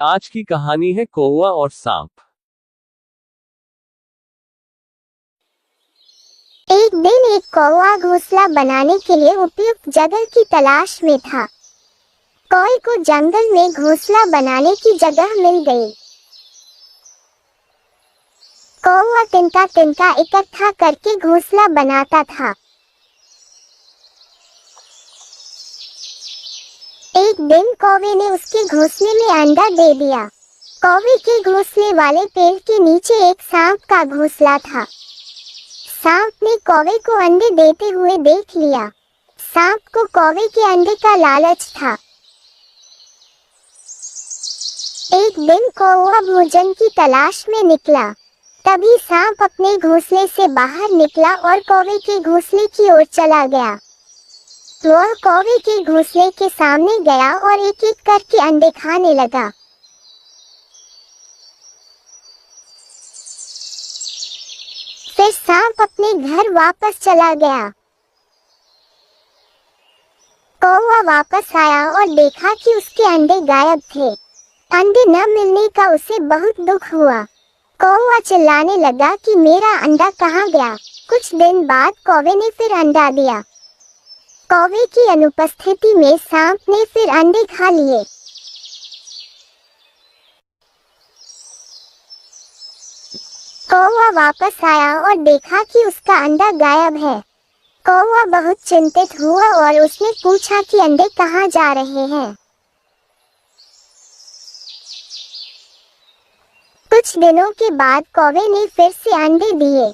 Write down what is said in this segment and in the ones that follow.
आज की कहानी है कौवा और सांप। एक दिन एक कौवा घोंसला बनाने के लिए उपयुक्त जगह की तलाश में था। कौवे को जंगल में घोंसला बनाने की जगह मिल गई। कौवा तिनका तिनका इकट्ठा करके घोंसला बनाता था। एक दिन कौवे ने उसके घोंसले में अंडा दे दिया। कौवे के घोंसले वाले पेड़ के नीचे एक सांप का घोंसला था। सांप ने कौवे को अंडे देते हुए देख लिया। सांप को कौवे के अंडे का लालच था। एक दिन कौवा भोजन की तलाश में निकला। तभी सांप अपने घोंसले से बाहर निकला और कौवे के घोंसले की ओर चला गया। वह कौवे के घोंसले के सामने गया और एक एक करके अंडे खाने लगा। फिर सांप अपने घर वापस चला गया। कौवा वापस आया और देखा कि उसके अंडे गायब थे। अंडे न मिलने का उसे बहुत दुख हुआ। कौवा चिल्लाने लगा कि मेरा अंडा कहाँ गया। कुछ दिन बाद कौवे ने फिर अंडा दिया। कौवे की अनुपस्थिति में सांप ने फिर अंडे खा लिए। कौवा वापस आया और देखा कि उसका अंडा गायब है। कौवा बहुत चिंतित हुआ और उसने पूछा कि अंडे कहाँ जा रहे हैं। कुछ दिनों के बाद कौवे ने फिर से अंडे दिए,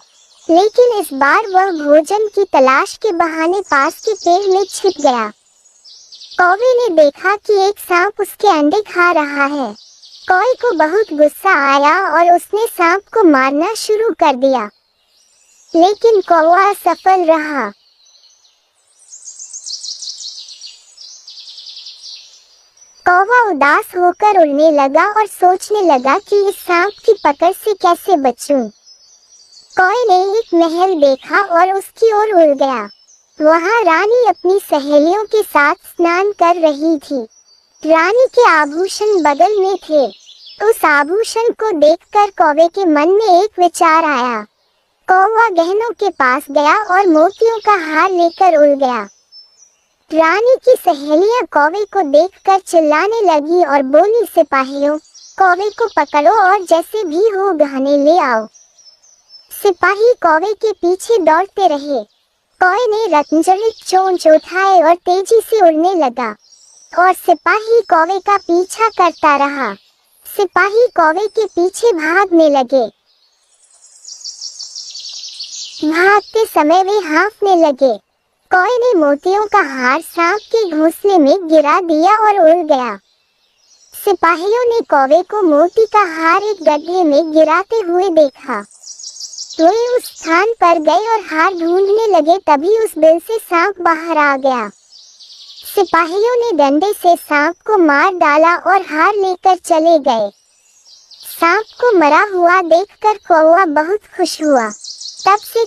लेकिन इस बार वह भोजन की तलाश के बहाने पास के पेड़ में छिप गया। कौवे ने देखा कि एक सांप उसके अंडे खा रहा है। कौवे को बहुत गुस्सा आया और उसने सांप को मारना शुरू कर दिया, लेकिन कौवा असफल रहा। कौवा उदास होकर उड़ने लगा और सोचने लगा कि इस सांप की पकड़ से कैसे बचूं। कौवे ने एक महल देखा और उसकी ओर उड़ गया। वहां रानी अपनी सहेलियों के साथ स्नान कर रही थी। रानी के आभूषण बगल में थे। उस आभूषण को देखकर कौवे के मन में एक विचार आया। कौवा गहनों के पास गया और मोतियों का हार लेकर उड़ गया। रानी की सहेलियां कौवे को देखकर चिल्लाने लगी और बोली, सिपाहियों, कौवे को पकड़ो और जैसे भी हो गहने ले आओ। सिपाही कौवे के पीछे दौड़ते रहे। कौवे ने रत्नजड़ित चोंच उठाए और तेजी से उड़ने लगा, और सिपाही कौवे का पीछा करता रहा। सिपाही कौवे के पीछे भागने लगे। भागते समय वे हाँफने लगे। कौवे ने मोतियों का हार सांप के घोंसले में गिरा दिया और उड़ गया। सिपाहियों ने कौवे को मोती का हार एक गड्ढे में गिराते हुए देखा। वे उस स्थान पर गए और हार ढूंढने लगे। तभी उस बिल से सांप बाहर आ गया। सिपाहियों ने डंडे से सांप को मार डाला और हार लेकर चले गए। सांप को मरा हुआ देखकर कौवा बहुत खुश हुआ। तब से